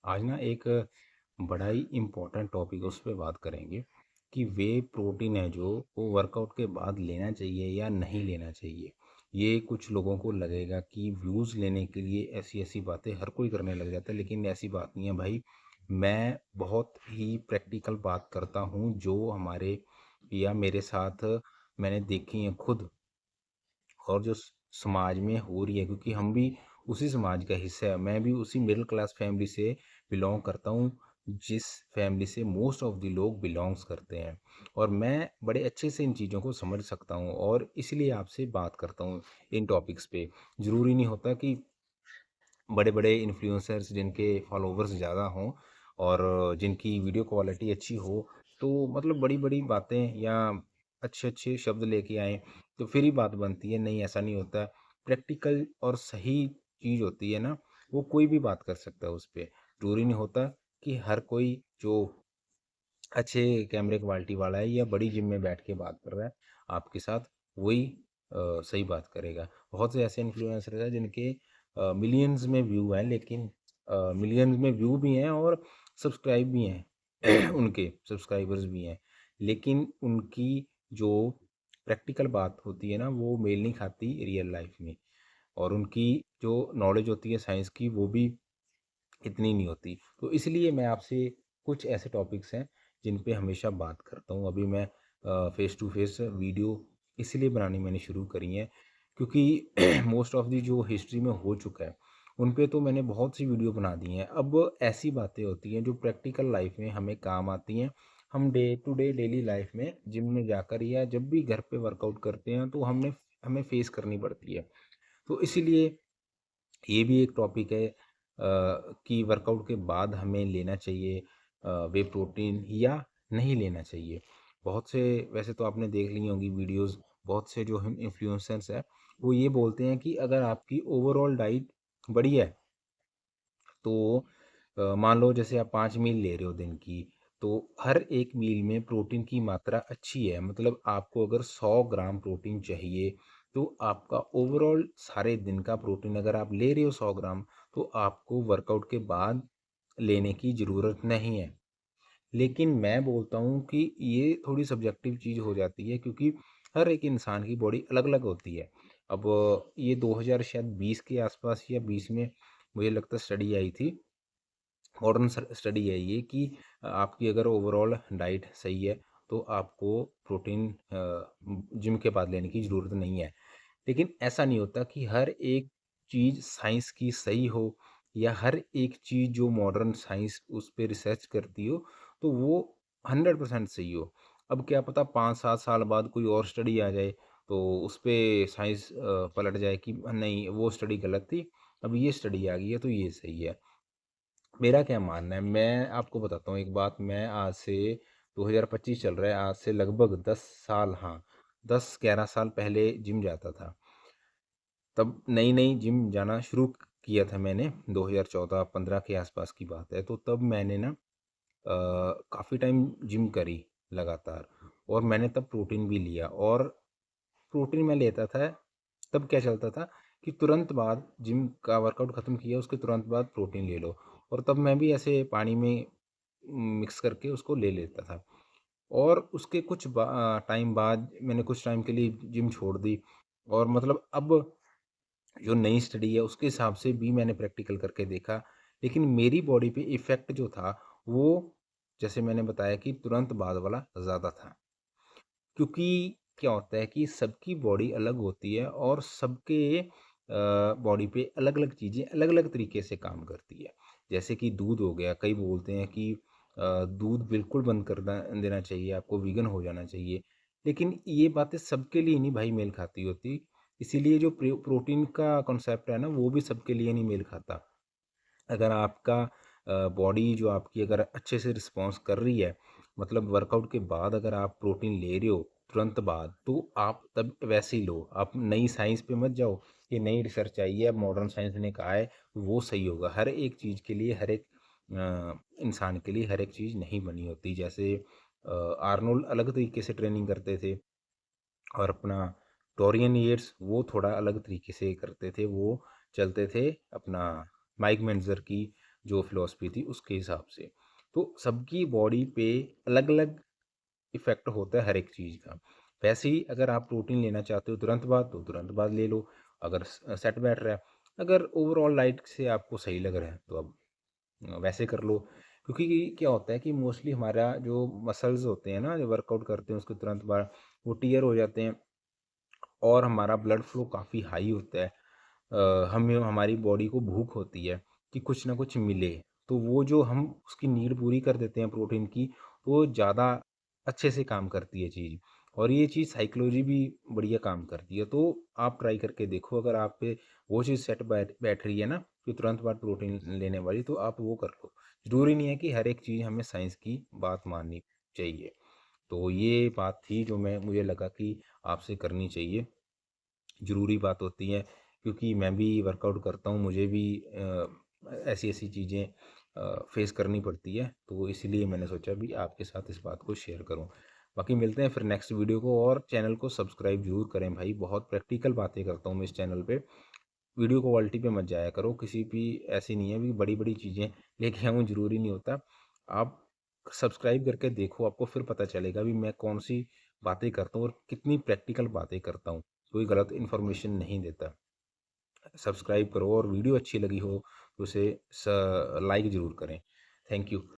आज ना एक बड़ा ही इम्पोर्टेंट टॉपिक उस पे बात करेंगे कि वे प्रोटीन है जो वो वर्कआउट के बाद लेना चाहिए या नहीं लेना चाहिए। ये कुछ लोगों को लगेगा कि व्यूज़ लेने के लिए ऐसी ऐसी बातें हर कोई करने लग जाता है, लेकिन ऐसी बात नहीं है भाई। मैं बहुत ही प्रैक्टिकल बात करता हूँ जो हमारे या मेरे साथ मैंने देखी है खुद, और जो समाज में हो रही है, क्योंकि हम भी उसी समाज का हिस्सा है। मैं भी उसी मिडिल क्लास फैमिली से बिलोंग करता हूँ जिस फैमिली से मोस्ट ऑफ द लोग बिलोंग्स करते हैं, और मैं बड़े अच्छे से इन चीज़ों को समझ सकता हूँ और इसलिए आपसे बात करता हूँ इन टॉपिक्स पे। ज़रूरी नहीं होता कि बड़े बड़े इन्फ्लुएंसर्स जिनके फॉलोवर्स ज़्यादा हों और जिनकी वीडियो क्वालिटी अच्छी हो, तो मतलब बड़ी बड़ी बातें या अच्छे अच्छे शब्द लेके आए तो फिर ही बात बनती है। नहीं, ऐसा नहीं होता। प्रैक्टिकल और सही चीज़ होती है ना, वो कोई भी बात कर सकता है उस पे। ज़रूरी नहीं होता कि हर कोई जो अच्छे कैमरे क्वालिटी वाला है या बड़ी जिम में बैठ के बात कर रहा है आपके साथ, वही सही बात करेगा। बहुत से ऐसे इन्फ्लुएंसर हैं जिनके मिलियंस में व्यू हैं, लेकिन मिलियंस में व्यू भी हैं और सब्सक्राइब भी हैं उनके सब्सक्राइबर्स भी हैं, लेकिन उनकी जो प्रैक्टिकल बात होती है ना, वो मेल नहीं खाती रियल लाइफ में। और उनकी जो नॉलेज होती है साइंस की, वो भी इतनी नहीं होती। तो इसलिए मैं आपसे कुछ ऐसे टॉपिक्स हैं जिन पे हमेशा बात करता हूँ। अभी मैं फेस टू फेस वीडियो इसलिए बनानी मैंने शुरू करी हैं क्योंकि मोस्ट ऑफ दी जो हिस्ट्री में हो चुका है उन पे तो मैंने बहुत सी वीडियो बना दी हैं। अब ऐसी बातें होती हैं जो प्रैक्टिकल लाइफ में हमें काम आती हैं। हम day to day daily life में जिम में जाकर या जब भी घर पे वर्कआउट करते हैं तो हमने हमें फेस करनी पड़ती है। तो इसीलिए ये भी एक टॉपिक है कि वर्कआउट के बाद हमें लेना चाहिए वे प्रोटीन या नहीं लेना चाहिए। बहुत से, वैसे तो आपने देख ली होंगी वीडियोस, बहुत से जो हम इन्फ्लुएंसर्स हैं वो ये बोलते हैं कि अगर आपकी ओवरऑल डाइट बढ़िया है तो मान लो जैसे आप 5 मील ले रहे हो दिन की, तो हर एक मील में प्रोटीन की मात्रा अच्छी है। मतलब आपको अगर 100 ग्राम प्रोटीन चाहिए तो आपका ओवरऑल सारे दिन का प्रोटीन अगर आप ले रहे हो 100 ग्राम, तो आपको वर्कआउट के बाद लेने की ज़रूरत नहीं है। लेकिन मैं बोलता हूँ कि ये थोड़ी सब्जेक्टिव चीज़ हो जाती है, क्योंकि हर एक इंसान की बॉडी अलग अलग होती है। अब ये 2000 शायद 20 के आसपास या 20 में मुझे लगता है स्टडी आई थी, मॉडर्न स्टडी है ये, कि आपकी अगर ओवरऑल डाइट सही है तो आपको प्रोटीन जिम के बाद लेने की ज़रूरत नहीं है। लेकिन ऐसा नहीं होता कि हर एक चीज़ साइंस की सही हो या हर एक चीज़ जो मॉडर्न साइंस उस पे रिसर्च करती हो तो वो 100% सही हो। अब क्या पता 5-7 साल बाद कोई और स्टडी आ जाए तो उस पे साइंस पलट जाए कि नहीं, वो स्टडी गलत थी, अब ये स्टडी आ गई है तो ये सही है। मेरा क्या मानना है, मैं आपको बताता हूँ एक बात। मैं आज से 2025 चल रहा है, आज से लगभग 10 साल, हाँ 10-11 साल पहले जिम जाता था। तब नई नई जिम जाना शुरू किया था मैंने, 2014-15 के आसपास की बात है। तो तब मैंने ना काफ़ी टाइम जिम करी लगातार, और मैंने तब प्रोटीन भी लिया। और प्रोटीन मैं लेता था, तब क्या चलता था कि तुरंत बाद जिम का वर्कआउट ख़त्म किया उसके तुरंत बाद प्रोटीन ले लो। और तब मैं भी ऐसे पानी में मिक्स करके उसको ले लेता था। और उसके कुछ टाइम बाद मैंने कुछ टाइम के लिए जिम छोड़ दी, और मतलब अब जो नई स्टडी है उसके हिसाब से भी मैंने प्रैक्टिकल करके देखा, लेकिन मेरी बॉडी पे इफ़ेक्ट जो था वो, जैसे मैंने बताया कि तुरंत बाद वाला ज़्यादा था। क्योंकि क्या होता है कि सबकी बॉडी अलग होती है और सबके बॉडी पे अलग-अलग चीज़ें अलग-अलग तरीके से काम करती है। जैसे कि दूध हो गया, कई बोलते हैं कि दूध बिल्कुल बंद कर देना चाहिए, आपको वीगन हो जाना चाहिए। लेकिन ये बातें सबके लिए नहीं भाई मेल खाती होती। इसीलिए जो प्रोटीन का कॉन्सेप्ट है ना, वो भी सबके लिए नहीं मेल खाता। अगर आपका बॉडी जो आपकी अगर अच्छे से रिस्पॉन्स कर रही है, मतलब वर्कआउट के बाद अगर आप प्रोटीन ले रहे हो तुरंत बाद, तो आप तब वैसे ही लो। आप नई साइंस पे मत जाओ, ये नई रिसर्च आई है, अब मॉडर्न साइंस ने कहा है वो सही होगा। हर एक चीज़ के लिए, हर एक इंसान के लिए हर एक चीज़ नहीं बनी होती। जैसे आर्नोल्ड अलग तरीके से ट्रेनिंग करते थे, और अपना डोरियन येट्स वो थोड़ा अलग तरीके से करते थे। वो चलते थे अपना माइक मेंज़र की जो फ़िलॉसफ़ी थी उसके हिसाब से। तो सबकी बॉडी पे अलग-अलग इफ़ेक्ट होता है हर एक चीज़ का। वैसे ही अगर आप प्रोटीन लेना चाहते हो तुरंत बाद, तो तुरंत बाद ले लो, अगर सेट बैठ रहा है। अगर ओवरऑल डाइट से आपको सही लग रहा है, तो अब वैसे कर लो। क्योंकि क्या होता है कि मोस्टली हमारा जो मसल्स होते हैं ना, जो वर्कआउट करते हैं उसके तुरंत बाद वो टियर हो जाते हैं और हमारा ब्लड फ्लो काफ़ी हाई होता है। हमें हमारी बॉडी को भूख होती है कि कुछ ना कुछ मिले, तो वो जो हम उसकी नीड पूरी कर देते हैं प्रोटीन की, तो वो ज़्यादा अच्छे से काम करती है चीज़। और ये चीज़ साइकोलॉजी भी बढ़िया काम करती है। तो आप ट्राई करके देखो, अगर आप पे वो चीज़ सेट बैठ बैठ रही है ना कि तुरंत बाद प्रोटीन लेने वाली, तो आप वो कर लो। ज़रूरी नहीं है कि हर एक चीज़ हमें साइंस की बात माननी चाहिए। तो ये बात थी जो मुझे लगा कि आपसे करनी चाहिए, ज़रूरी बात होती है, क्योंकि मैं भी वर्कआउट करता हूँ, मुझे भी ऐसी-ऐसी चीज़ें फेस करनी पड़ती है, तो इसीलिए मैंने सोचा भी आपके साथ इस बात को शेयर करूँ। बाकी मिलते हैं फिर नेक्स्ट वीडियो को, और चैनल को सब्सक्राइब ज़रूर करें भाई, बहुत प्रैक्टिकल बातें करता हूँ मैं इस चैनल पे। वीडियो क्वालिटी पे मत जाया करो, किसी भी ऐसी नहीं है भी बड़ी-बड़ी चीज़ें लेके आऊँ, ज़रूरी नहीं होता। आप सब्सक्राइब करके देखो, आपको फिर पता चलेगा भी मैं कौन-सी बातें करता हूँ और कितनी प्रैक्टिकल बातें करता हूँ। कोई गलत इन्फॉर्मेशन नहीं देता। सब्सक्राइब करो, और वीडियो अच्छी लगी हो तो उसे लाइक ज़रूर करें। Thank you.